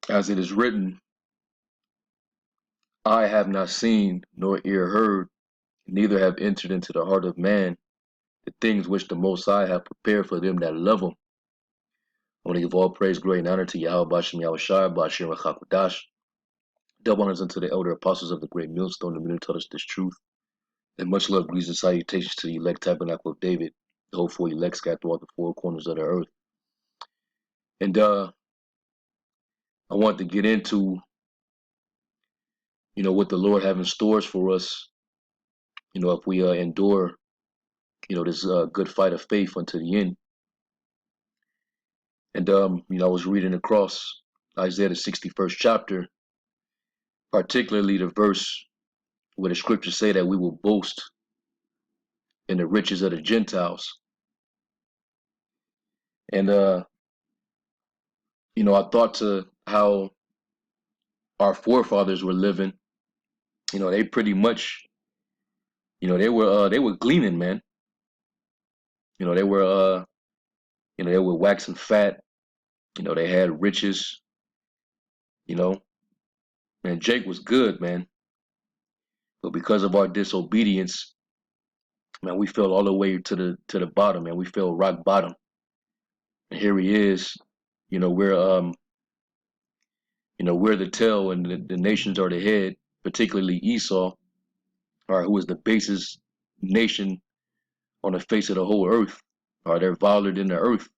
As it is written, eye have not seen, nor ear heard, neither have entered into the heart of man the things which the Most High have prepared for them that love him. I want to give all praise, glory, and honor to Yahweh Bashem Yahushai, Bashem Rachakodash. Double honors unto the elder apostles of the great millstone, the men who taught us this truth. And much love, greetings, and salutations to the elect tabernacle of David, the hopeful elect scattered throughout the four corners of the earth. And I want to get into, what the Lord have in stores for us, if we endure, this good fight of faith unto the end. And, I was reading across Isaiah, the 61st chapter, particularly the verse where the scriptures say that we will boast in the riches of the Gentiles. And, I thought to how our forefathers were living. They pretty much, they were gleaning, man. They were, they were waxing fat. They had riches. Man, Jake was good, man. But because of our disobedience, man, we fell all the way to the bottom, man. We fell rock bottom. And here he is. We're we're the tail and the nations are the head, particularly Esau, all right, who is the basest nation on the face of the whole earth. All right, they're viler than the earth,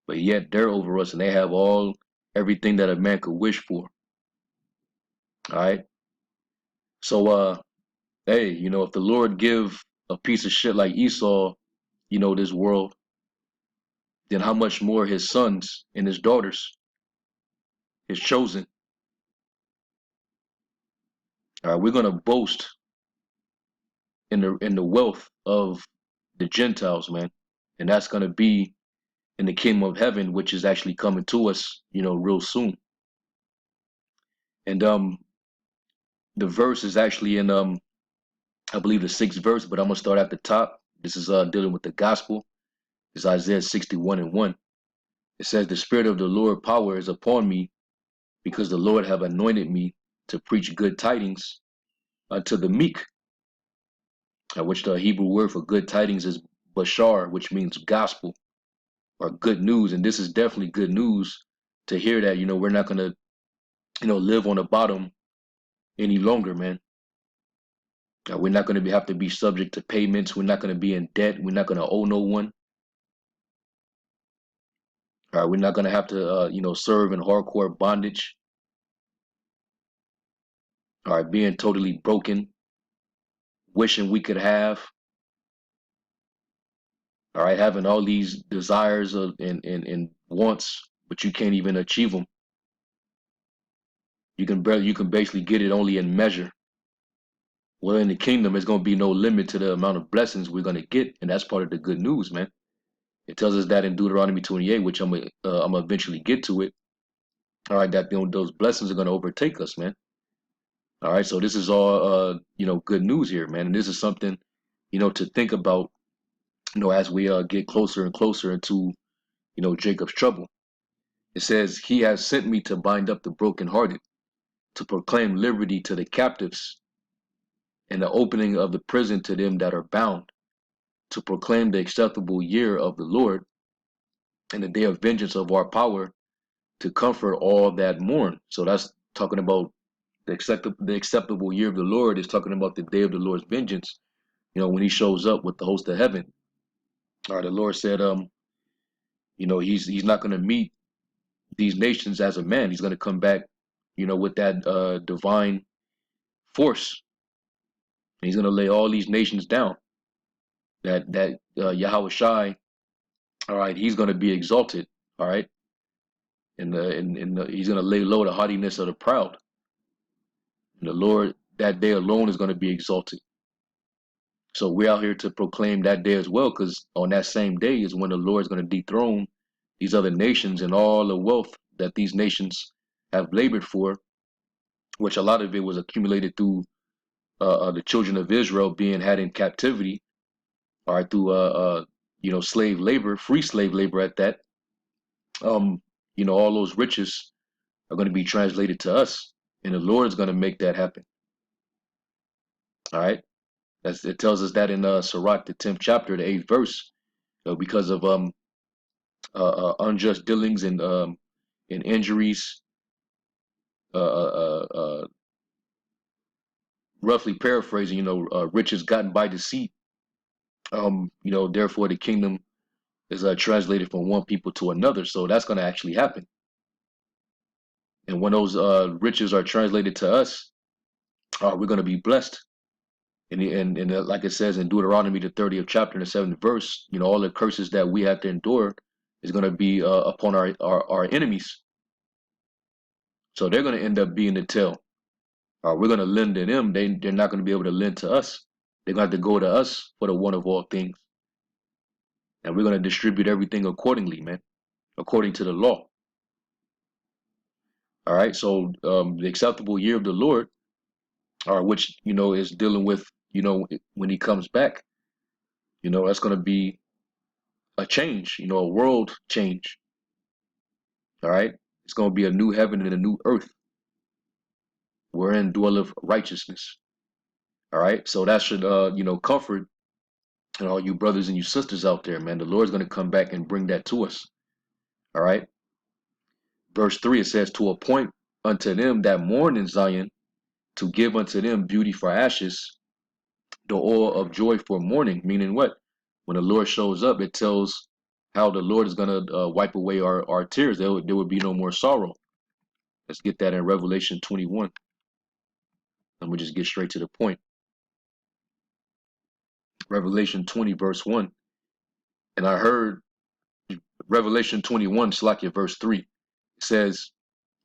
but yet they're over us and they have everything that a man could wish for. All right. So hey, if the Lord give a piece of shit like Esau, this world, then how much more his sons and his daughters, his chosen. All right, we're gonna boast in the wealth of the Gentiles, man. And that's gonna be in the kingdom of heaven, which is actually coming to us, real soon. And the verse is actually in I believe the 6th verse, but I'm gonna start at the top. This is dealing with the gospel. It's Isaiah 61:1. It says, "The Spirit of the Lord power is upon me, because the Lord have anointed me to preach good tidings unto the meek," which the Hebrew word for good tidings is bashar, which means gospel or good news. And this is definitely good news to hear that, we're not gonna, live on the bottom any longer, man. We're not gonna have to be subject to payments. We're not gonna be in debt. We're not gonna owe no one. All right, we're not gonna have to, serve in hardcore bondage. All right, being totally broken, wishing we could have. All right, having all these desires and wants, but you can't even achieve them. You can basically get it only in measure. Well, in the kingdom, there's gonna be no limit to the amount of blessings we're gonna get, and that's part of the good news, man. It tells us that in Deuteronomy 28, which I'm gonna eventually get to it. All right, that those blessings are gonna overtake us, man. All right, so this is all good news here, man, and this is something to think about, as we get closer and closer into Jacob's trouble. It says, "He has sent me to bind up the brokenhearted, to proclaim liberty to the captives, and the opening of the prison to them that are bound, to proclaim the acceptable year of the Lord, and the day of vengeance of our power, to comfort all that mourn." So that's talking about the acceptable year of the Lord is talking about the day of the Lord's vengeance, when he shows up with the host of heaven. All right, the Lord said, he's not going to meet these nations as a man. He's going to come back, with that divine force. And he's going to lay all these nations down. That Yahweh Shai, all right, he's going to be exalted, all right, and he's going to lay low the haughtiness of the proud. And the Lord that day alone is going to be exalted. So we're out here to proclaim that day as well, because on that same day is when the Lord is going to dethrone these other nations and all the wealth that these nations have labored for, which a lot of it was accumulated through the children of Israel being had in captivity, or through slave labor, free slave labor at that. All those riches are going to be translated to us, and the Lord's going to make that happen. All right, it tells us that in Sirach, the 10th chapter, the 8th verse, because of unjust dealings and injuries, uh, uh, uh, uh, roughly paraphrasing, riches gotten by deceit. Therefore the kingdom is translated from one people to another. So that's going to actually happen. And when those riches are translated to us, we're going to be blessed. And like it says in Deuteronomy, the 30th chapter, and the 7th verse, all the curses that we have to endure is going to be upon our enemies. So they're going to end up being the tail. We're going to lend to them. They're not going to be able to lend to us. They're going to have to go to us for the one of all things. And we're going to distribute everything accordingly, man, according to the law. All right. So the acceptable year of the Lord, which, is dealing with, when he comes back, that's going to be a change, a world change. All right. It's going to be a new heaven and a new earth wherein dwelleth righteousness. All right. So that should, comfort all you brothers and you sisters out there, man. The Lord's going to come back and bring that to us. All right. Verse 3, it says, to appoint unto them that mourn in Zion, to give unto them beauty for ashes, the oil of joy for mourning. Meaning what? When the Lord shows up, it tells how the Lord is going to wipe away our tears. There would be no more sorrow. Let's get that in Revelation 21. I'm going to just get straight to the point. Revelation 20, verse 1. And I heard, Revelation 21, Slakia, verse 3. It says,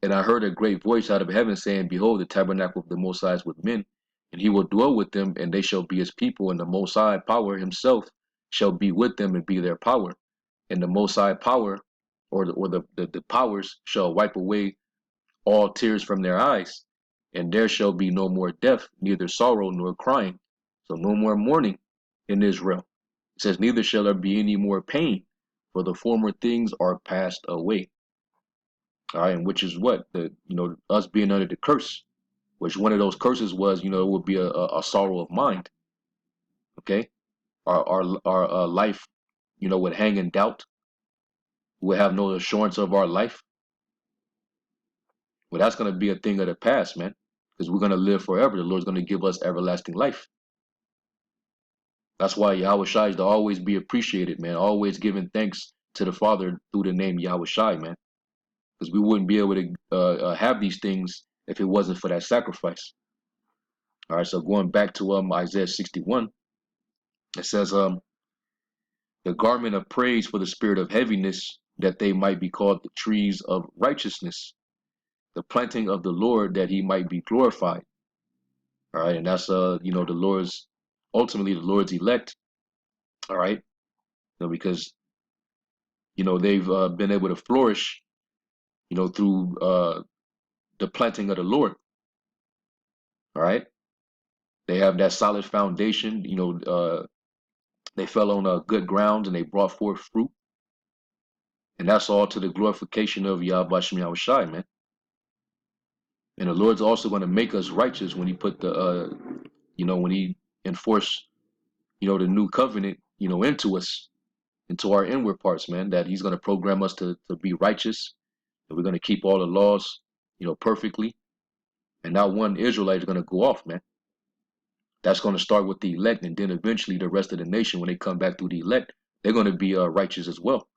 and I heard a great voice out of heaven saying, behold, the tabernacle of the Most High is with men, and he will dwell with them, and they shall be his people, and the Most High power himself shall be with them and be their power. And the Most High power, or the powers, shall wipe away all tears from their eyes, and there shall be no more death, neither sorrow nor crying. So no more mourning in Israel. It says, neither shall there be any more pain, for the former things are passed away. All right, and which is what? Us being under the curse, which one of those curses was, it would be a sorrow of mind. Okay, our life, would hang in doubt. We would have no assurance of our life. Well, that's going to be a thing of the past, man, because we're going to live forever. The Lord's going to give us everlasting life. That's why Yahweh Shai is to always be appreciated, man. Always giving thanks to the Father through the name Yahweh Shai, man, because we wouldn't be able to have these things if it wasn't for that sacrifice. All right, so going back to Isaiah 61, it says, the garment of praise for the spirit of heaviness, that they might be called the trees of righteousness, the planting of the Lord, that he might be glorified. All right, and that's the Lord's, ultimately the Lord's elect. All right, because they've been able to flourish, through the planting of the Lord. All right, they have that solid foundation. They fell on good ground and they brought forth fruit. And that's all to the glorification of Yahweh Shem Yahweh Shai, man. And the Lord's also going to make us righteous when he put the, when he enforced, the new covenant, into us, into our inward parts, man, that he's going to program us to be righteous. And we're going to keep all the laws, perfectly. And not one Israelite is going to go off, man. That's going to start with the elect. And then eventually the rest of the nation, when they come back through the elect, they're going to be righteous as well.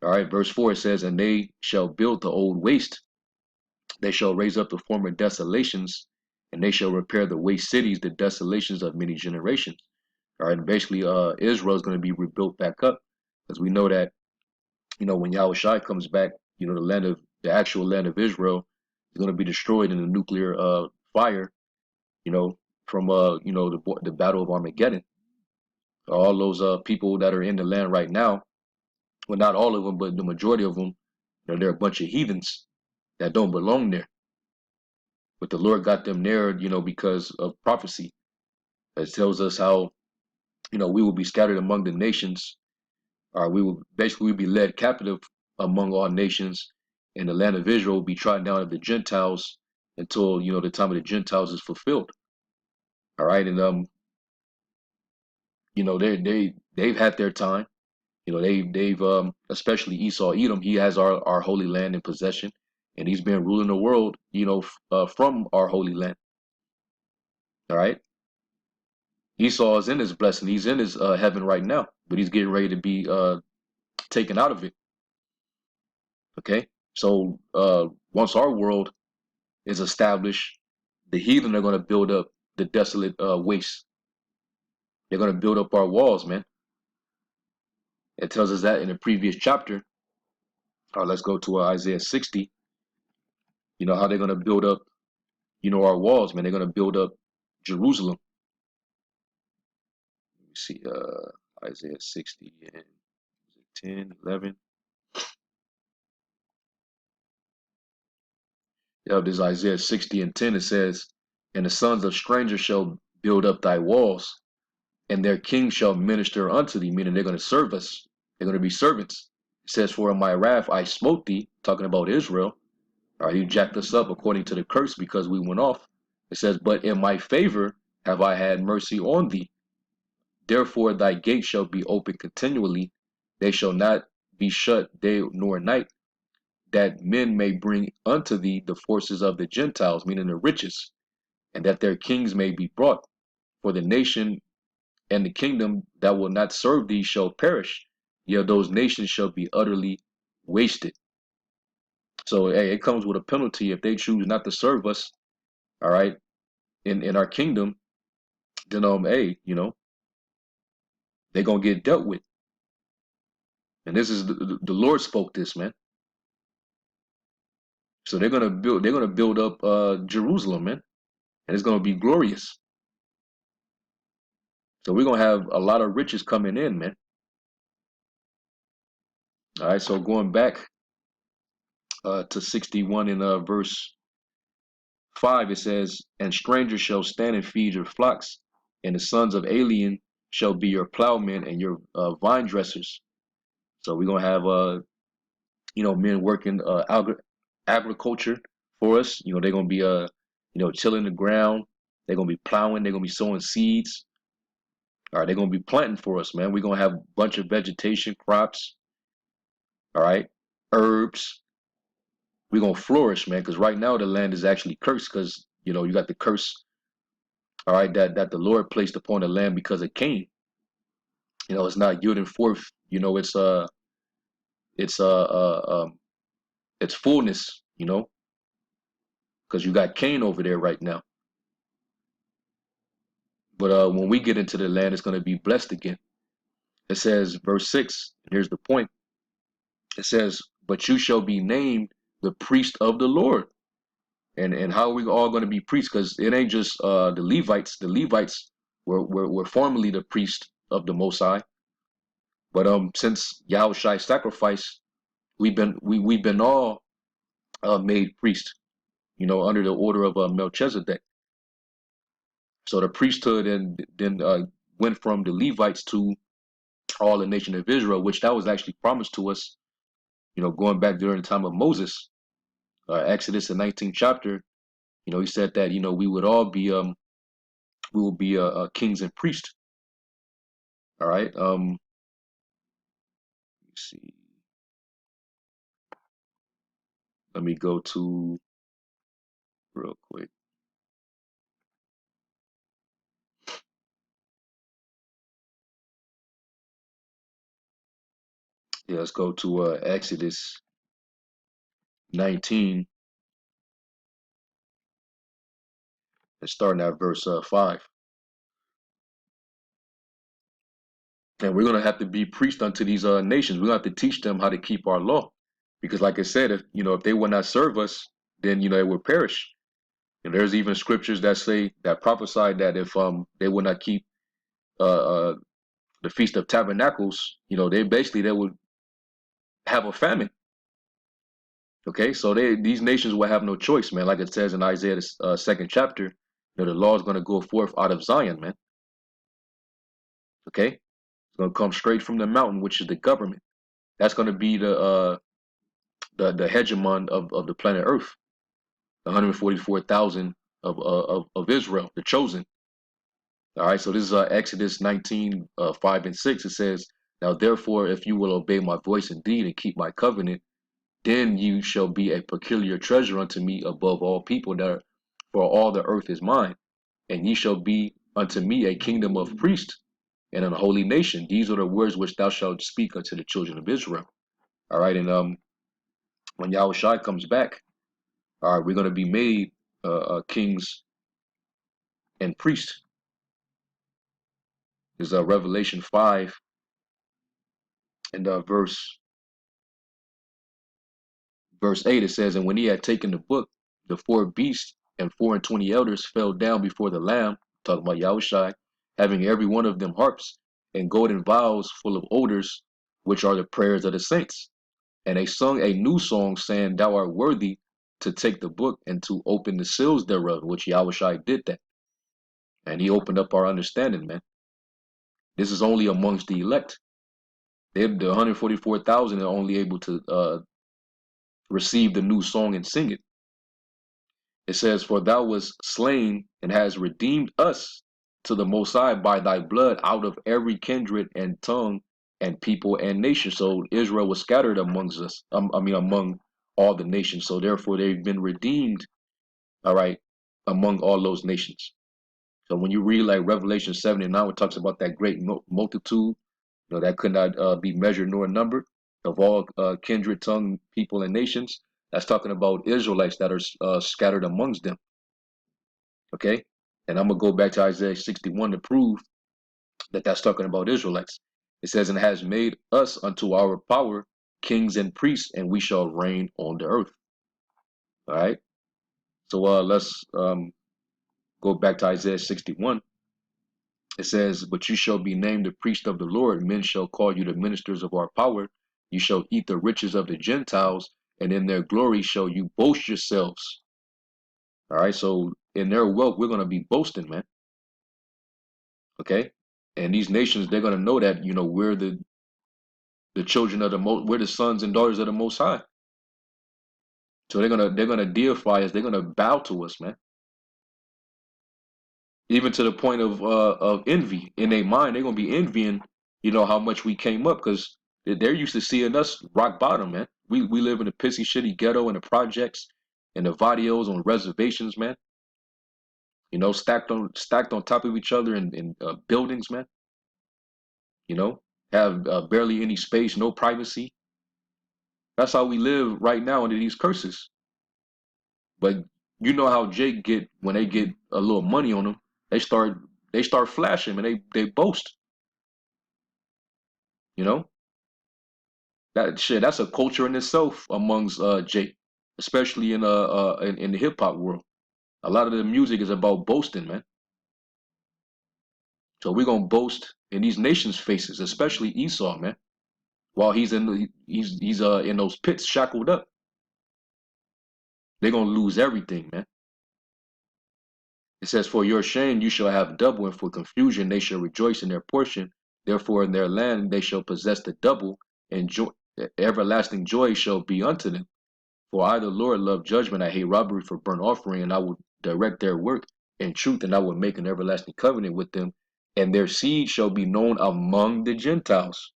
All right, verse 4, it says, and they shall build the old waste. They shall raise up the former desolations, and they shall repair the waste cities, the desolations of many generations. All right, and basically Israel is going to be rebuilt back up, because we know that, when Yahweh Shai comes back, the actual land of Israel is going to be destroyed in a nuclear fire, from the battle of Armageddon. All those people that are in the land right now, well, not all of them, but the majority of them, they're a bunch of heathens that don't belong there. But the Lord got them there, because of prophecy. It tells us how, we will be scattered among the nations. We will basically be led captive among all nations, and the land of Israel will be trodden down of the Gentiles until the time of the Gentiles is fulfilled. All right, and they've had their time. They've especially Esau Edom. He has our holy land in possession, and he's been ruling the world. From our holy land. All right. Esau is in his blessing. He's in his heaven right now, but he's getting ready to be taken out of it. Okay. So once our world is established, the heathen are going to build up the desolate waste. They're going to build up our walls, man. It tells us that in the previous chapter. Let's go to Isaiah 60. How they're going to build up, our walls, man. They're going to build up Jerusalem. Let me see, Isaiah 60 and 10, 11. Yeah, this Isaiah 60 and 10. It says, "And the sons of strangers shall build up thy walls, and their kings shall minister unto thee," meaning they're going to serve us. They're going to be servants. It says, "For in my wrath I smote thee," talking about Israel. All right, you jacked us up according to the curse because we went off. It says, "But in my favor have I had mercy on thee. Therefore thy gates shall be open continually. They shall not be shut day nor night, that men may bring unto thee the forces of the Gentiles," meaning the riches, "and that their kings may be brought. For the nation and the kingdom that will not serve thee shall perish. Yea, those nations shall be utterly wasted." So hey, it comes with a penalty if they choose not to serve us, all right, in our kingdom. Then hey, they're gonna get dealt with. And this is the Lord spoke this, man. So they're gonna build up Jerusalem, man, and it's gonna be glorious. So we're gonna have a lot of riches coming in, man. All right, so going back to 61 in verse 5, it says, "And strangers shall stand and feed your flocks, and the sons of alien shall be your plowmen and your vine dressers." So we're gonna have men working agriculture for us. They're gonna be tilling the ground. They're gonna be plowing. They're gonna be sowing seeds. All right, they're gonna be planting for us, man. We're gonna have a bunch of vegetation, crops. All right, herbs. We're gonna flourish, man. Because right now the land is actually cursed. Because you got the curse. All right, that the Lord placed upon the land because of Cain. It's not yielding forth. It's its fullness. Because you got Cain over there right now. But when we get into the land, it's going to be blessed again. It says, verse 6, and here's the point. It says, "But you shall be named the priest of the Lord." And how are we all going to be priests? Because it ain't just the Levites. The Levites were formerly the priest of the Most High. But since Yahushua's sacrifice, we've been all made priests, under the order of Melchizedek. So the priesthood and then went from the Levites to all the nation of Israel, which that was actually promised to us, going back during the time of Moses. Exodus, the 19th chapter, he said that, we would all be, we will be kings and priests. All right. Let me see. Let me go to real quick. Yeah, let's go to Exodus 19 and starting at verse 5. And we're going to have to be priests unto these nations. We're going to have to teach them how to keep our law. Because like I said, if they will not serve us, then, it will perish. And there's even scriptures that prophesy that if they will not keep uh, uh, the Feast of Tabernacles, they would have a famine. Okay, so these nations will have no choice, man. Like it says in Isaiah, the second chapter, the law is going to go forth out of Zion, man. Okay, it's going to come straight from the mountain, which is the government. That's going to be the hegemon of the planet Earth, the 144,000 of Israel, the chosen. All right, so this is Exodus 19, 5 and 6. It says, "Now therefore, if you will obey my voice indeed and keep my covenant, then you shall be a peculiar treasure unto me above all people that are, for all the earth is mine. And ye shall be unto me a kingdom of priests and an holy nation. These are the words which thou shalt speak unto the children of Israel." All right, and when Yahushua comes back, all right, we're going to be made kings and priests. This is Revelation 5 and verse 8. It says, "And when he had taken the book, the four beasts and 24 elders fell down before the Lamb," talking about Yahushua, "having every one of them harps and golden vials full of odors, which are the prayers of the saints. And they sung a new song, saying, Thou art worthy to take the book and to open the seals thereof," which Yahushua did that. And he opened up our understanding, man. This is only amongst the elect. The 144,000 are only able to receive the new song and sing it. It says, "For thou wast slain and hast redeemed us to the Most High by thy blood out of every kindred and tongue and people and nation." So Israel was scattered amongst us, among all the nations. So therefore they've been redeemed, all right, among all those nations. So when you read like Revelation 7 and 9, it talks about that great multitude, that could not be measured nor numbered, of all kindred, tongue, people, and nations. That's talking about Israelites that are scattered amongst them. Okay, and I'm gonna go back to Isaiah 61 to prove that that's talking about Israelites. It says, "And has made us unto our power kings and priests, and we shall reign on the earth." All right. So let's go back to Isaiah 61. It says, "But you shall be named the priest of the Lord. Men shall call you the ministers of our power. You shall eat the riches of the Gentiles, and in their glory shall you boast yourselves." All right. So in their wealth, we're gonna be boasting, man. Okay. And these nations, they're gonna know that we're the children of the most, we're the sons and daughters of the Most High. So they're gonna deify us. They're gonna bow to us, man. Even to the point of envy in their mind. They're gonna be envying, how much we came up, because they're used to seeing us rock bottom, man. We live in a pissy, shitty ghetto in the projects, in the vadios, on reservations, man. Stacked on top of each other in buildings, man. Have barely any space, no privacy. That's how we live right now under these curses. But you know how Jake get when they get a little money on them, they start flashing and they boast. You know that shit. That's a culture in itself amongst Jake, especially in the hip hop world. A lot of the music is about boasting, man. So we're gonna boast in these nations' faces, especially Esau, man. While he's in those pits shackled up, they're gonna lose everything, man. It says, "For your shame you shall have double, and for confusion they shall rejoice in their portion. Therefore in their land they shall possess the double, and everlasting joy shall be unto them. For I, the Lord, love judgment. I hate robbery for burnt offering, and I will direct their work in truth, and I will make an everlasting covenant with them. And their seed shall be known among the Gentiles."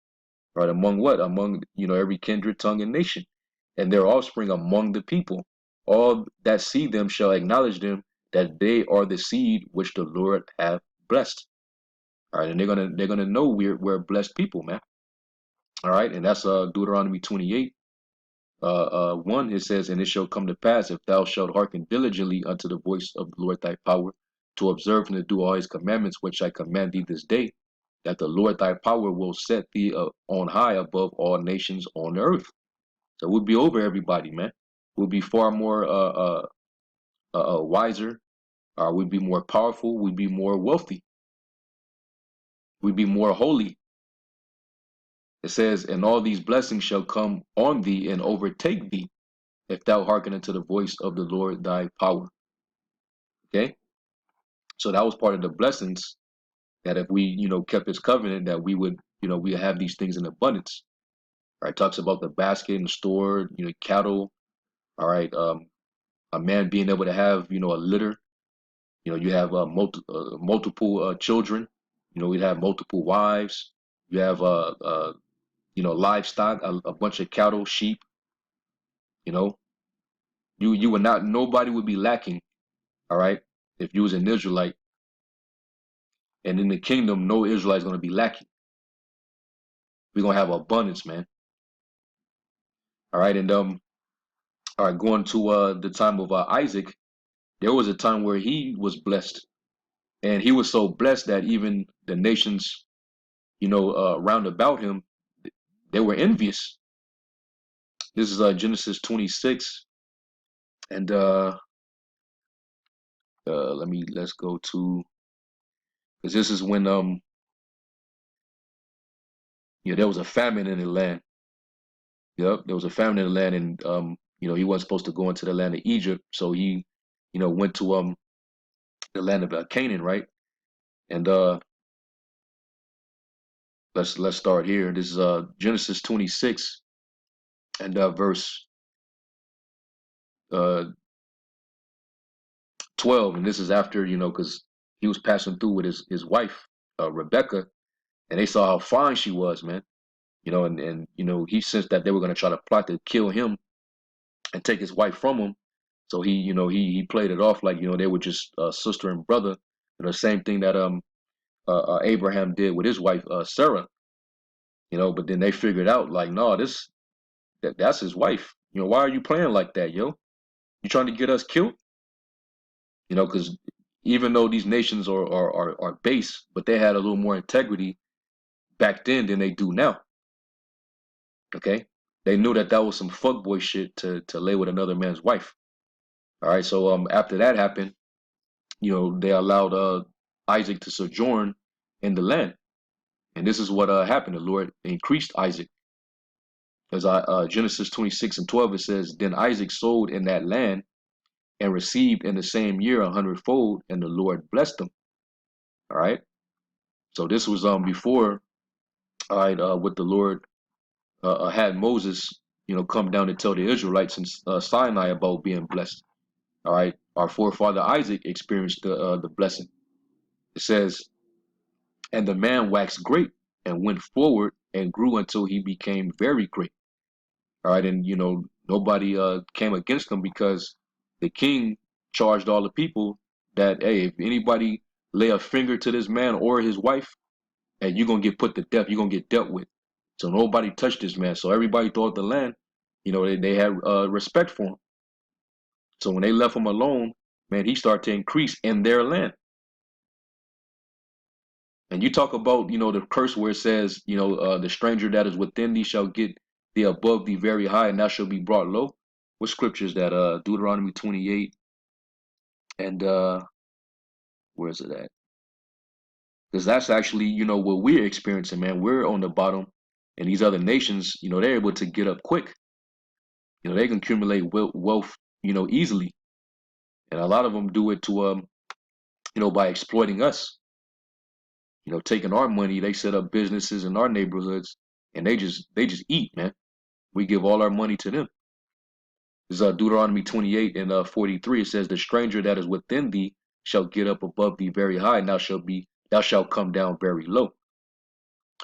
Right? Among what? Among, every kindred, tongue, and nation. And their offspring among the people. All that see them shall acknowledge them, that they are the seed which the Lord hath blessed. All right, and they're gonna know we're blessed people, man. All right, and that's Deuteronomy 28. 1, it says, "And it shall come to pass, if thou shalt hearken diligently unto the voice of the Lord thy power, to observe and to do all his commandments which I command thee this day, that the Lord thy power will set thee on high above all nations on the earth." So we'll be over everybody, man. We'll be far more wiser. We'll be more powerful. We'll be more wealthy. We'll be more holy. It says, "And all these blessings shall come on thee and overtake thee, if thou hearken unto the voice of the Lord thy power." Okay? So that was part of the blessings, that if we, kept his covenant, that we would have these things in abundance. Right, talks about the basket and store, cattle. All right, a man being able to have, a litter. You have multiple children. We'd have multiple wives. You have livestock, a bunch of cattle, sheep. You know, you would not, nobody would be lacking. All right, if you was an Israelite, and in the kingdom, no Israelite is going to be lacking. We're gonna have abundance, man. All right, and all right, going to the time of Isaac, there was a time where he was blessed, and he was so blessed that even the nations, round about him, they were envious. This is Genesis 26, and let's go to, because this is when there was a famine in the land. Yep, there was a famine in the land, and he wasn't supposed to go into the land of Egypt, so he, went to the land of Canaan, right? And let's start here. This is Genesis 26 and verse uh 12, and this is after, because he was passing through with his wife, Rebecca, and they saw how fine she was, man. And he sensed that they were going to try to plot to kill him and take his wife from him. So he played it off like, they were just sister and brother. The same thing that Abraham did with his wife Sarah. But then they figured out like, no, that's his wife. Why are you playing like that, yo? You trying to get us killed? Because even though these nations are base, but they had a little more integrity back then than they do now. Okay, they knew that was some fuckboy shit to lay with another man's wife. All right, so after that happened, they allowed Isaac to sojourn in the land, and this is what happened. The Lord increased Isaac, as Genesis 26 and 12 it says, then Isaac sowed in that land and received in the same year 100-fold, and the Lord blessed him. All right, so this was before, all right, what the Lord had Moses, come down to tell the Israelites in Sinai about being blessed. All right, our forefather Isaac experienced the blessing. It says, and the man waxed great and went forward and grew until he became very great. All right, and nobody came against him because the king charged all the people that, hey, if anybody lay a finger to this man or his wife, hey, you're gonna get put to death. You're gonna get dealt with. So nobody touched this man. So everybody thought the land, they had respect for him. So when they left him alone, man, he started to increase in their land. And you talk about, the curse where it says, the stranger that is within thee shall get thee above thee very high, and thou shall be brought low. What scripture is that? Deuteronomy 28, and where is it at? Because that's actually, what we're experiencing, man. We're on the bottom, and these other nations, they're able to get up quick. They can accumulate wealth, easily, and a lot of them do it to, by exploiting us. Taking our money, they set up businesses in our neighborhoods, and they just eat, man. We give all our money to them. This is Deuteronomy 28 and 43. It says, "The stranger that is within thee shall get up above thee very high, and thou shalt come down very low."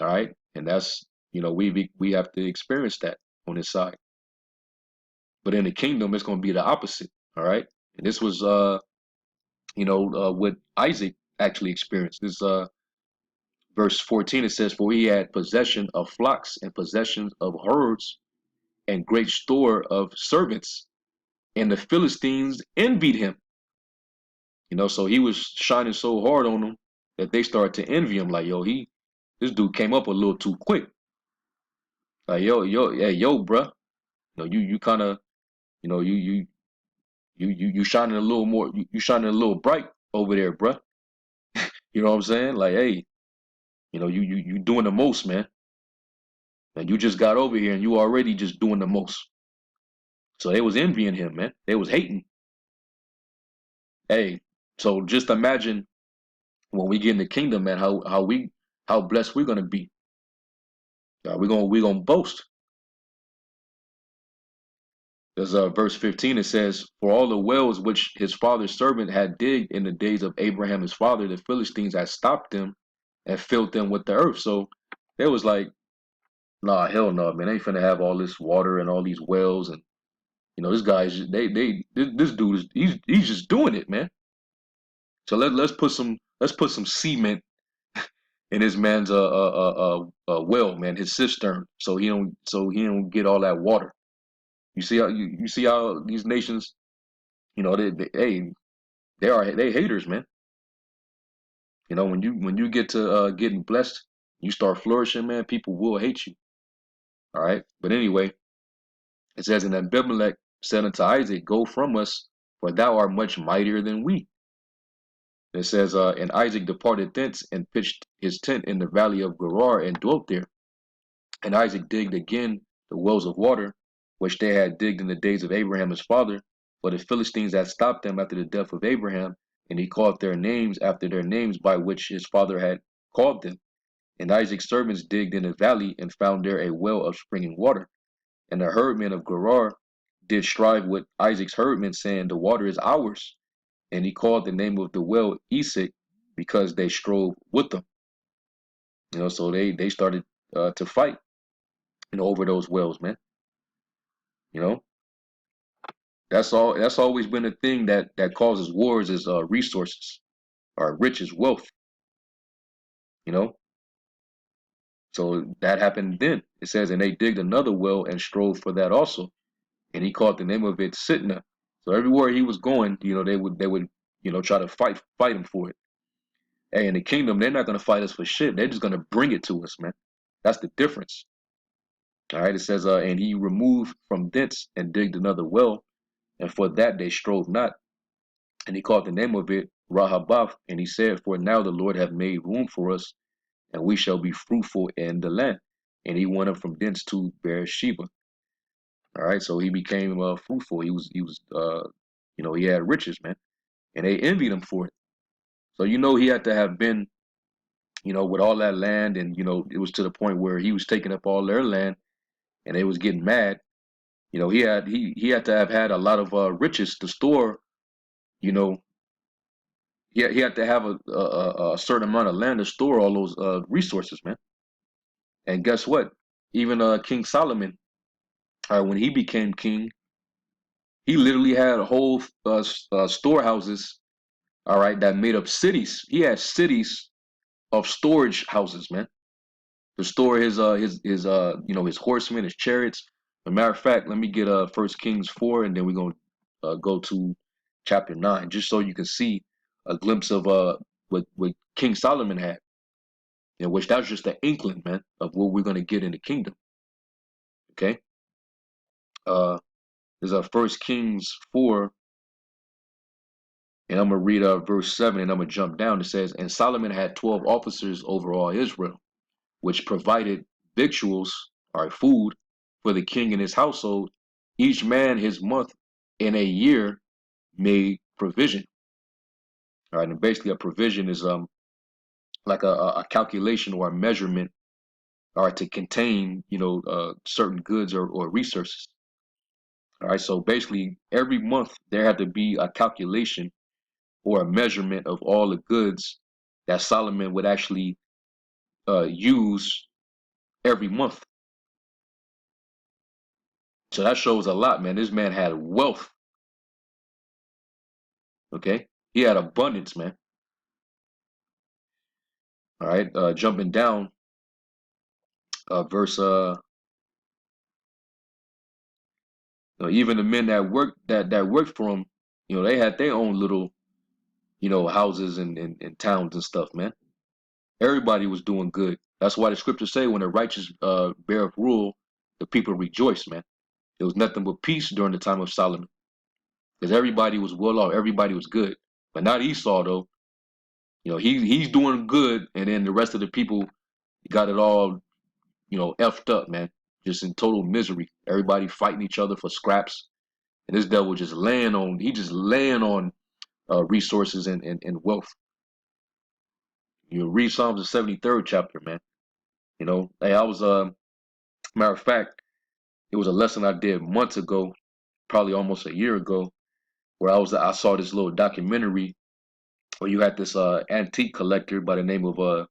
All right, and that's we have to experience that on this side. But in the kingdom, it's going to be the opposite. All right, and this was what Isaac actually experienced. This verse 14. It says, "For he had possession of flocks and possessions of herds and great store of servants, and the Philistines envied him." So he was shining so hard on them that they started to envy him. Like, yo, this dude came up a little too quick. Like, hey, yo, bruh. You kind of, you shining a little more. You shining a little bright over there, bruh. You know what I'm saying? Like, hey, you doing the most, man. And you just got over here and you already just doing the most. So they was envying him, man. They was hating. Hey, so just imagine when we get in the kingdom, man, how blessed we're gonna be. We're gonna boast. There's verse 15. It says, "For all the wells which his father's servant had digged in the days of Abraham his father, the Philistines had stopped them and filled them with the earth." So they was like, "Nah, hell no, man. They ain't finna have all this water and all these wells, and this guy's this dude is he's just doing it, man. So let's put some cement in his man's well, man, his cistern, so he don't get all that water. You see how these nations, they haters, man. When you get to getting blessed, you start flourishing, man. People will hate you. All right, but anyway, it says, "And Abimelech said unto Isaac, Go from us, for thou art much mightier than we." It says, "And Isaac departed thence and pitched his tent in the valley of Gerar and dwelt there. And Isaac digged again the wells of water, which they had digged in the days of Abraham his father. For the Philistines had stopped them after the death of Abraham, and he called their names after their names by which his father had called them. And Isaac's servants digged in the valley and found there a well of springing water. And the herdmen of Gerar did strive with Isaac's herdmen, saying, The water is ours. And he called the name of the well Esek, because they strove with them." So they started to fight, over those wells, man. You know, that's all. That's always been a thing that causes wars, is resources or riches, wealth. You know, so that happened then. It says, "And they digged another well and strove for that also, and he called the name of it Sitnah." So everywhere he was going, they would try to fight him for it. Hey, in the kingdom, they're not gonna fight us for shit. They're just gonna bring it to us, man. That's the difference. All right. It says, "And he removed from thence and digged another well, and for that they strove not. And he called the name of it Rahabath, and he said, For now the Lord hath made room for us, and we shall be fruitful in the land. And he went up from thence to Beersheba." All right, so he became fruitful. He had riches, man, and they envied him for it. So he had to have been, with all that land, and it was to the point where he was taking up all their land, and they was getting mad. He had to have had a lot of riches to store. You know, he had to have a certain amount of land to store all those resources, man. And guess what? Even King Solomon, when he became king, he literally had whole storehouses, all right, that made up cities. He had cities of storage houses, man, to store his horsemen, his chariots. As a matter of fact, let me get First Kings 4, and then we're gonna go to chapter 9, just so you can see a glimpse of what King Solomon had, in which that's just an inkling, man, of what we're gonna get in the kingdom. Okay, uh, there's a First Kings 4, and I'm gonna read verse 7, and I'm gonna jump down. It says, "And Solomon had 12 officers over all Israel, which provided victuals, or food, for the king and his household, each man his month in a year made provision." All right, and basically a provision is like a calculation or a measurement, or to contain certain goods or resources. All right, so basically every month there had to be a calculation or a measurement of all the goods that Solomon would actually use every month. So that shows a lot, man. This man had wealth. Okay, he had abundance, man. All right, jumping down, verse even the men that worked for him, they had their own little houses and towns and stuff, man. Everybody was doing good. That's why the scriptures say, when the righteous bear rule, the people rejoice, man. There was nothing but peace during the time of Solomon, because everybody was well off, everybody was good. But not Esau, though. He's doing good, and then the rest of the people got it all, effed up, man. Just in total misery. Everybody fighting each other for scraps, and this devil just laying on resources and wealth. You read Psalms the 73rd chapter, man. Hey, I was matter of fact, it was a lesson I did months ago. probably almost a year ago, where I saw this little documentary where you had this antique collector by the name of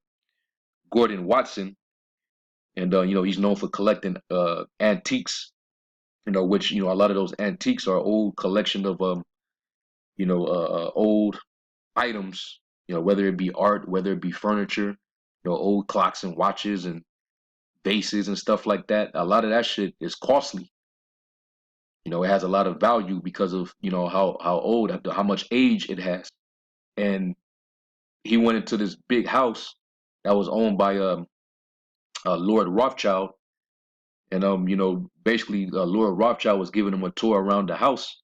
Gordon Watson, and he's known for collecting antiques, which a lot of those antiques are old collection of old items, whether it be art, whether it be furniture, old clocks and watches and vases and stuff like that. A lot of that shit is costly. It has a lot of value because of how old, how much age it has. And he went into this big house that was owned by Lord Rothschild, and basically Lord Rothschild was giving him a tour around the house,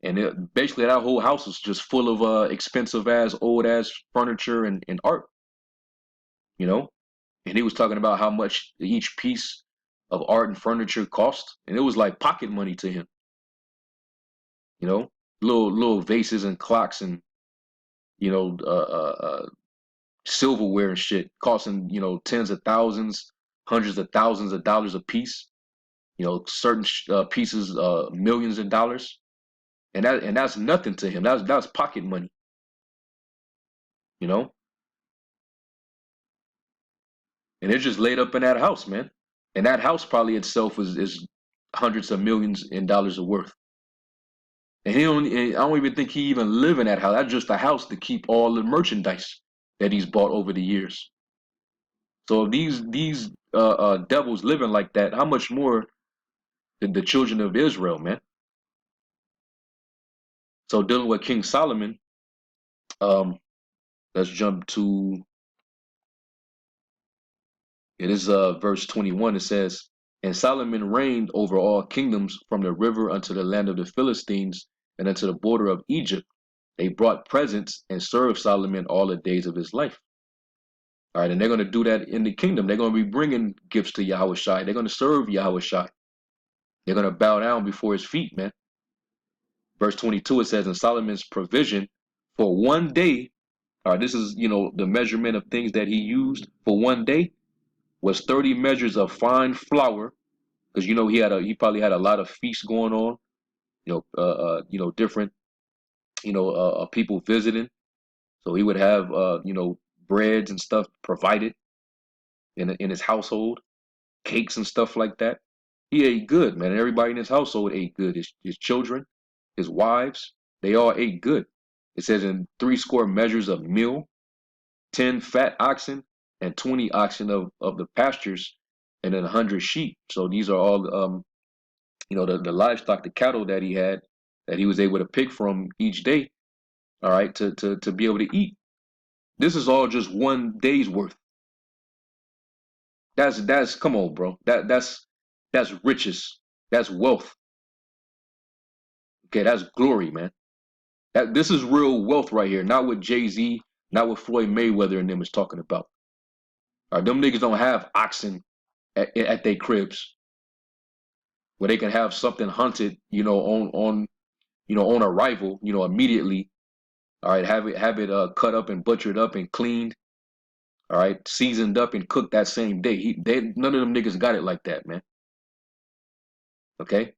and basically that whole house was just full of expensive ass, old ass furniture and art, you know. And he was talking about how much each piece of art and furniture cost, and it was like pocket money to him, you know, little vases and clocks and you know silverware and shit costing tens of thousands, hundreds of thousands of dollars a piece. Certain pieces millions of dollars, and that's nothing to him. That's pocket money, you know. And it's just laid up in that house, man. And that house probably itself is hundreds of millions in dollars of worth. And I don't even think he even live in that house. That's just a house to keep all the merchandise that he's bought over the years. So if these devils living like that, how much more than the children of Israel, man? So dealing with King Solomon, um, let's jump to it is verse 21. It says, "And Solomon reigned over all kingdoms from the river unto the land of the Philistines and unto the border of Egypt. They brought presents and served Solomon all the days of his life." All right, and they're going to do that in the kingdom. They're going to be bringing gifts to Yahweh Shai. They're going to serve Yahweh Shai. They're going to bow down before his feet, man. Verse 22, it says, "And Solomon's provision for one day," all right, this is, the measurement of things that he used for one day, was 30 measures of fine flour, because he probably had a lot of feasts going on, different people visiting, so he would have breads and stuff provided in his household, cakes and stuff like that. He ate good, man, and everybody in his household ate good. His children, his wives, they all ate good. It says, "In 80 measures of meal, 10 fat oxen, and 20 oxen of the pastures, and then 100 sheep." So these are all the livestock, the cattle that he had, that he was able to pick from each day, all right, to be able to eat. This is all just one day's worth. That's come on, bro. That's riches. That's wealth. Okay, that's glory, man. This is real wealth right here. Not what Jay-Z, not what Floyd Mayweather and them is talking about. All right, them niggas don't have oxen at their cribs where they can have something hunted, on arrival, immediately. All right, have it cut up and butchered up and cleaned. All right, seasoned up and cooked that same day. None of them niggas got it like that, man. Okay,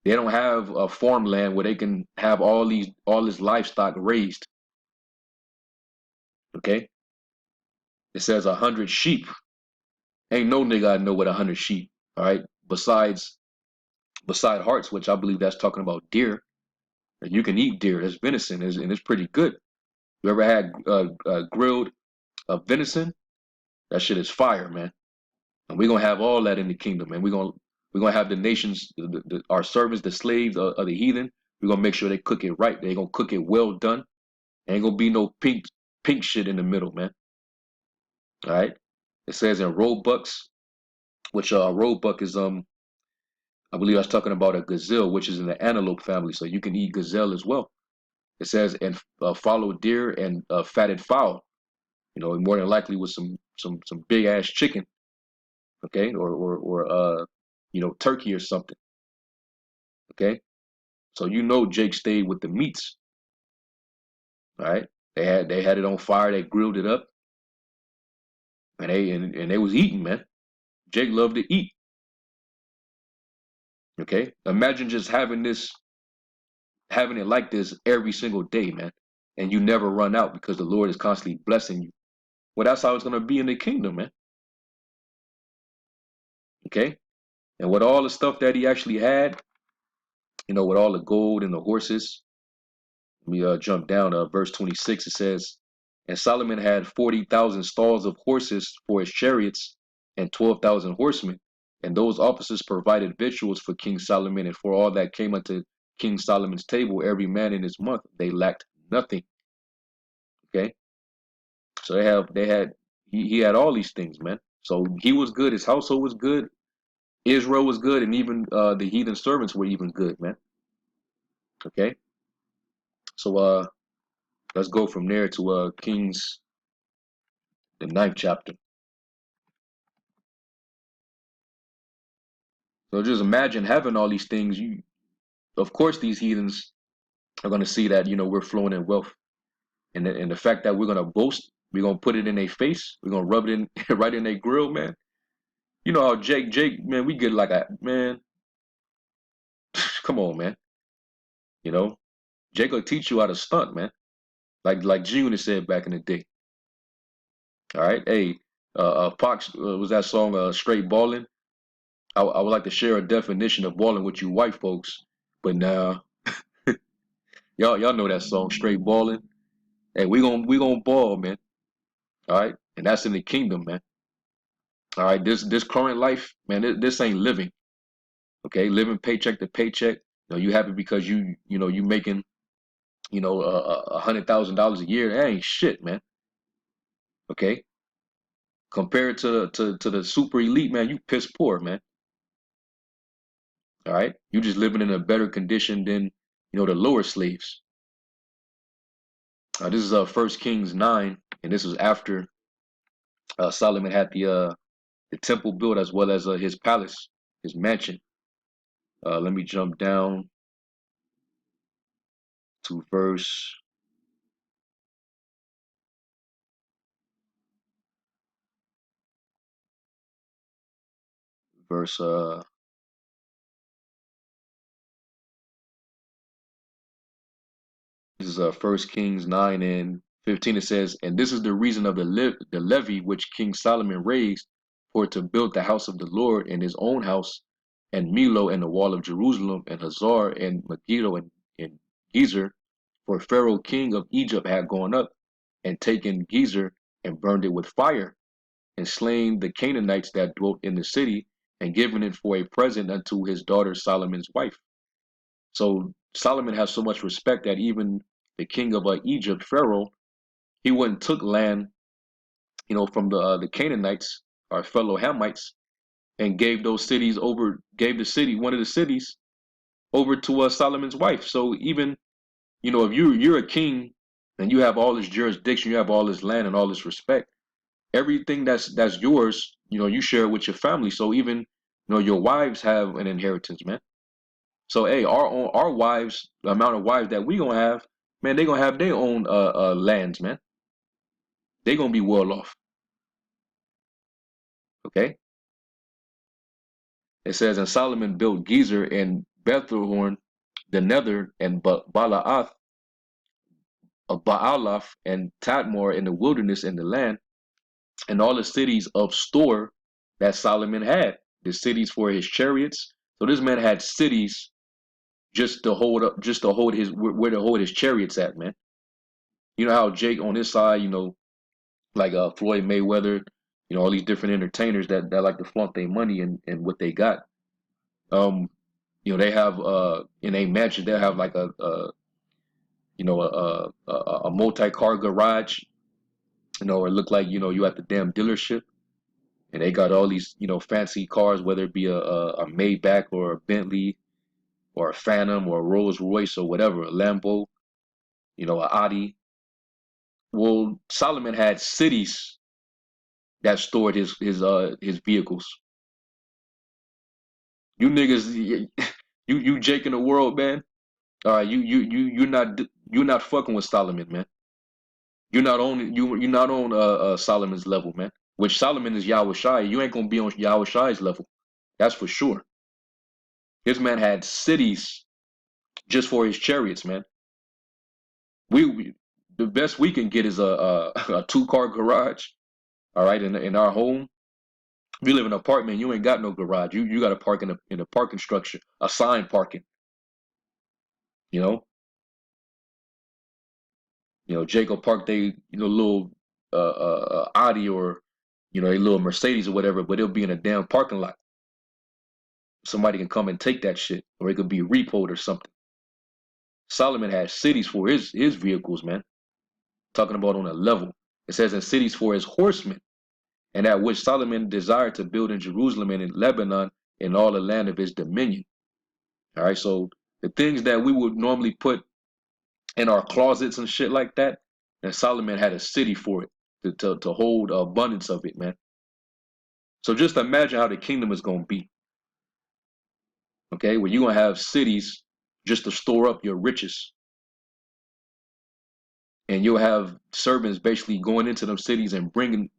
they don't have a farmland where they can have all this livestock raised. Okay, it says 100 sheep. Ain't no nigga I know with 100 sheep. All right, beside hearts, which I believe that's talking about deer. And you can eat deer. There's venison, and it's pretty good. You ever had grilled venison? That shit is fire, man. And we're gonna have all that in the kingdom, man. We're gonna have the nations, our servants, the slaves of the heathen. We're gonna make sure they cook it right. They're gonna cook it well done. Ain't gonna be no pink shit in the middle, man. All right. It says in roebucks, which roebuck is I believe I was talking about a gazelle, which is in the antelope family. So you can eat gazelle as well. It says, and follow deer and fatted fowl. More than likely with some big ass chicken, okay, or turkey or something, okay. So Jake stayed with the meats, all right. They had it on fire. They grilled it up, and they was eating, man. Jake loved to eat. Okay, imagine just having this. having it like this every single day, man. And you never run out because the Lord is constantly blessing you. Well, that's how it's going to be in the kingdom, man. Okay. And with all the stuff that he actually had, with all the gold and the horses, let me jump down to verse 26. It says, and Solomon had 40,000 stalls of horses for his chariots and 12,000 horsemen. And those officers provided victuals for King Solomon and for all that came unto King Solomon's table, every man in his month. They lacked nothing. Okay. So he had all these things, man. So he was good. His household was good. Israel was good. And even the heathen servants were even good, man. Okay. So let's go from there to Kings, the 9th chapter. So just imagine having all these things. Of course, these heathens are going to see that, we're flowing in wealth. And the fact that we're going to boast, we're going to put it in their face. We're going to rub it in right in their grill, man. You know how Jake, man, we get like a, man, come on, man. Jake will teach you how to stunt, man. Like G-Unit said back in the day. All right. Hey, Pox, was that song Straight Ballin'? I would like to share a definition of balling with you white folks. But now, y'all know that song, Straight Ballin'. Hey, we gonna ball, man. All right. And that's in the kingdom, man. All right. This current life, man, this ain't living. Okay. Living paycheck to paycheck. You happy because you making, $100,000 a year. That ain't shit, man. Okay. Compared to the super elite, man, you piss poor, man. All right. You just living in a better condition than, the lower slaves. This is 1 Kings 9, and this was after Solomon had the temple built as well as his palace, his mansion. Let me jump down to verse this is 1 Kings 9 and 15. It says, and this is the reason of the levy which King Solomon raised for to build the house of the Lord and his own house, and Milo and the wall of Jerusalem, and Hazar and Megiddo and Gezer, for Pharaoh king of Egypt had gone up and taken Gezer and burned it with fire, and slain the Canaanites that dwelt in the city, and given it for a present unto his daughter Solomon's wife. So Solomon has so much respect that even the king of Egypt, Pharaoh, he went and took land, from the Canaanites, our fellow Hamites, and gave one of the cities over to Solomon's wife. So even, if you're a king and you have all this jurisdiction, you have all this land and all this respect, everything that's yours, you share it with your family. So even, your wives have an inheritance, man. So hey, our wives, the amount of wives that we gonna have, man, they gonna have their own lands, man. They gonna be well off. Okay. It says, and Solomon built Gezer and Bethelhorn, the nether, and Baalath, Baalath, and Tadmor in the wilderness in the land, and all the cities of store that Solomon had, the cities for his chariots. So this man had cities just to hold his where to hold his chariots at, man. You know how Jake on his side, like Floyd Mayweather, all these different entertainers that like to flaunt their money and what they got. They have in a mansion they'll have like a multi-car garage, or it look like you at the damn dealership, and they got all these fancy cars, whether it be a Maybach or a Bentley or a Phantom or a Rolls Royce or whatever, a Lambo, a Audi. Well, Solomon had cities that stored his vehicles. You niggas, you Jake in the world, man. All right, you're not fucking with Solomon, man. You're not on Solomon's level, man. Which Solomon is Yahweh Shai. You ain't gonna be on Yahweh Shai's level. That's for sure. His man had cities just for his chariots, man. We the best we can get is a 2-car garage. All right, in our home, we live in an apartment. You ain't got no garage. You got to park in a parking structure, assigned parking. You know, Jacob park they little Audi or a little Mercedes or whatever, but it'll be in a damn parking lot. Somebody can come and take that shit, or it could be repoed or something. Solomon had cities for his vehicles, man. Talking about on a level. It says in cities for his horsemen, and that which Solomon desired to build in Jerusalem and in Lebanon in all the land of his dominion. All right, so the things that we would normally put in our closets and shit like that, and Solomon had a city for it to hold abundance of it, man. So just imagine how the kingdom is going to be, okay? Where you're going to have cities just to store up your riches. And you'll have servants basically going into them cities and bringing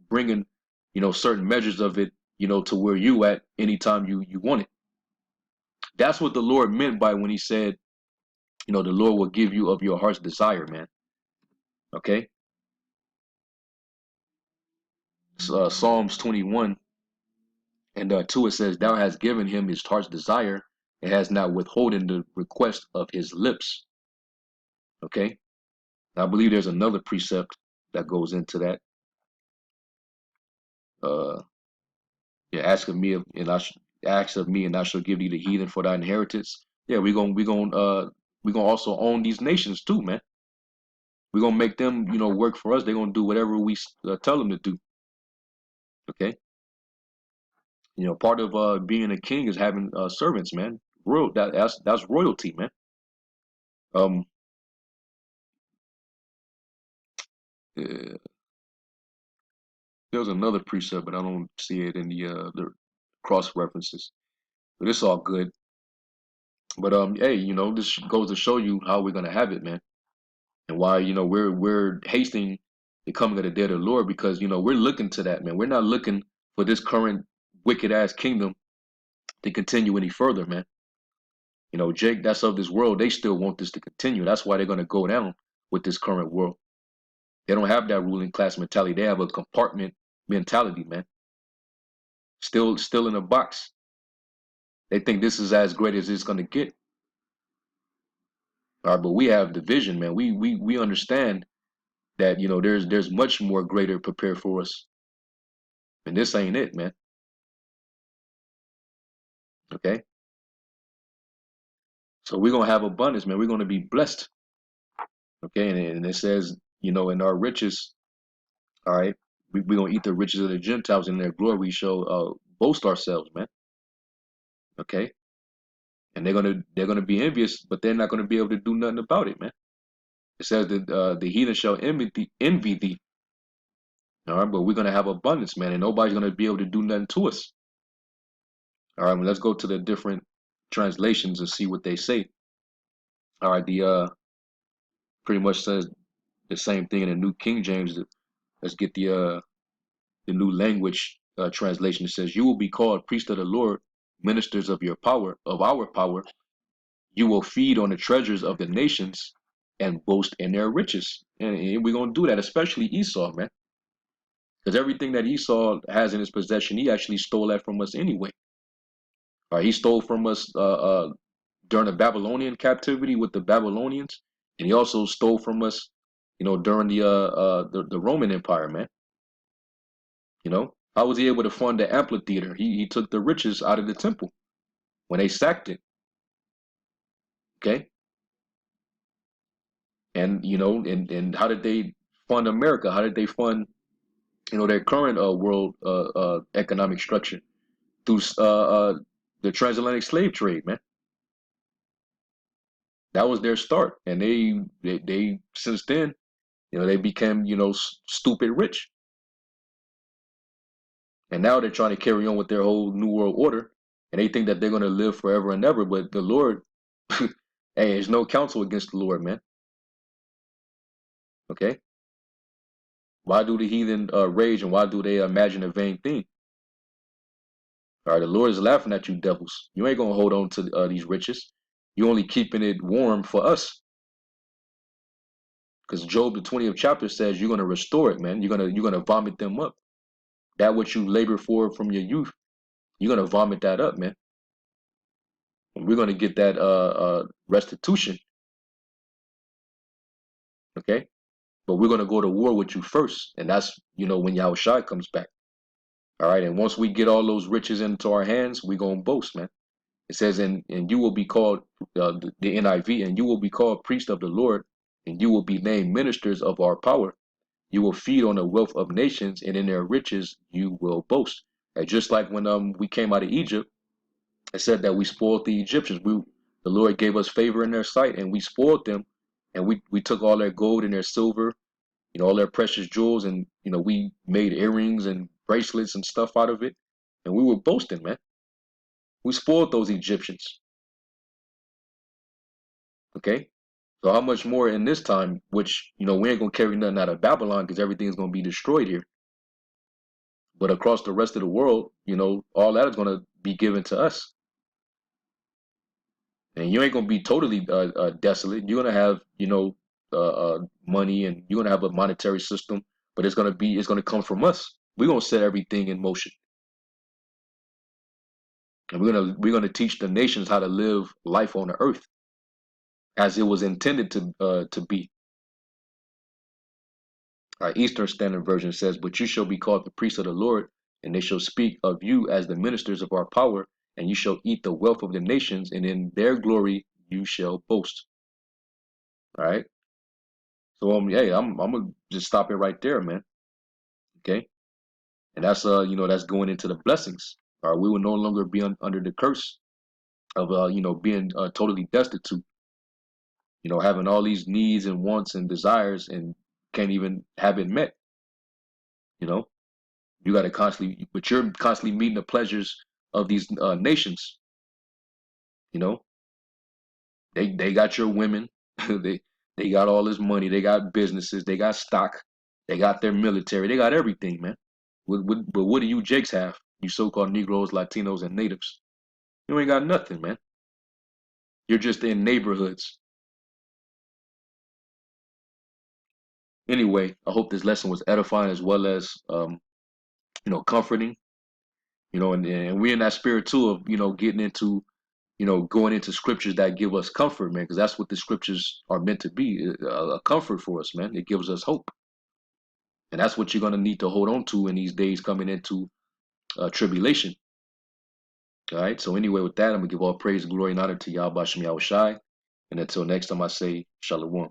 certain measures of it, to where you at anytime you want it. That's what the Lord meant by when he said, the Lord will give you of your heart's desire, man. Okay? Psalms 21 and 2, it says, thou hast given him his heart's desire and has not withholden the request of his lips. Okay? I believe there's another precept that goes into that. Yeah, ask of me and ask of me and I shall give thee the heathen for thy inheritance. Yeah, we gonna also own these nations too, man. We're gonna make them, work for us. They're gonna do whatever we tell them to do. Okay? Part of being a king is having servants, man. That's royalty, man. Um, uh, there's another precept, but I don't see it in the cross references. But it's all good. But hey, this goes to show you how we're gonna have it, man, and why we're hasting the coming of the day of the Lord, because we're looking to that, man. We're not looking for this current wicked ass kingdom to continue any further, man. Jake, that's of this world. They still want this to continue. That's why they're gonna go down with this current world. They don't have that ruling class mentality. They have a compartment mentality, man. Still in a box. They think this is as great as it's gonna get. All right, but we have the vision, man. We understand that there's much more greater prepared for us, and this ain't it, man. Okay, so we're gonna have abundance, man. We're gonna be blessed. Okay, and it says, in our riches, all right, we're gonna eat the riches of the Gentiles, in their glory we shall boast ourselves, man. Okay, and they're gonna be envious, but they're not gonna be able to do nothing about it, man. It says that the heathen shall envy thee. All right, but we're gonna have abundance, man, and nobody's gonna be able to do nothing to us. All right, well, let's go to the different translations and see what they say. All right, the pretty much says the same thing in the New King James. Let's get the New Language translation. It says, "You will be called priests of the Lord, ministers of our power. You will feed on the treasures of the nations and boast in their riches." And we're gonna do that, especially Esau, man, because everything that Esau has in his possession, he actually stole that from us anyway. All right, he stole from us during the Babylonian captivity with the Babylonians, and he also stole from us, during the Roman Empire, man. How was he able to fund the amphitheater? He took the riches out of the temple when they sacked it. Okay, and and how did they fund America? How did they fund their current world economic structure? Through the transatlantic slave trade, man. That was their start, and they since then, they became stupid rich, and now they're trying to carry on with their whole new world order, and they think that they're going to live forever and ever. But the Lord, hey, there's no counsel against the Lord, man. Okay, why do the heathen rage, and why do they imagine a vain thing? All right, the Lord is laughing at you, devils. You ain't gonna hold on to these riches. You're only keeping it warm for us. Because Job, the 20th chapter says you're gonna restore it, man. You're gonna vomit them up. That what you labor for from your youth, you're gonna vomit that up, man. And we're gonna get that restitution, okay? But we're gonna go to war with you first, and that's when Yahushua comes back. All right, and once we get all those riches into our hands, we gonna boast, man. It says, and you will be called the NIV, and you will be called priest of the Lord, and you will be named ministers of our power. You will feed on the wealth of nations, and in their riches you will boast. And just like when we came out of Egypt, it said that we spoiled the Egyptians. The Lord gave us favor in their sight, and we spoiled them, and we took all their gold and their silver, all their precious jewels, and we made earrings and bracelets and stuff out of it, and we were boasting, man. We spoiled those Egyptians. Okay, so how much more in this time, which we ain't gonna carry nothing out of Babylon because everything's gonna be destroyed here. But across the rest of the world, all that is gonna be given to us, and you ain't gonna be totally desolate. You're gonna have money, and you're gonna have a monetary system, but it's gonna come from us. We're gonna set everything in motion, and we're gonna teach the nations how to live life on the earth as it was intended to be. Eastern Standard Version says, "But you shall be called the priests of the Lord, and they shall speak of you as the ministers of our power, and you shall eat the wealth of the nations, and in their glory you shall boast." All right. So hey, I'm gonna just stop it right there, man. Okay. And that's that's going into the blessings. All right. We will no longer be under the curse of being totally destitute. Having all these needs and wants and desires and can't even have it met. You know. You got to constantly, but you're constantly meeting the pleasures of these nations. You know, they got your women, they got all this money, they got businesses, they got stock, they got their military, they got everything, man. But what do you Jakes have? You so-called Negroes, Latinos, and natives. You ain't got nothing, man. You're just in neighborhoods. Anyway, I hope this lesson was edifying as well as comforting. And we're in that spirit too of getting into going into scriptures that give us comfort, man, because that's what the scriptures are meant to be, a comfort for us, man. It gives us hope. And that's what you're going to need to hold on to in these days coming into tribulation. All right. So anyway, with that, I'm going to give all praise, glory, and honor to Yahweh Shem Yahushai. And until next time, I say, Shalom.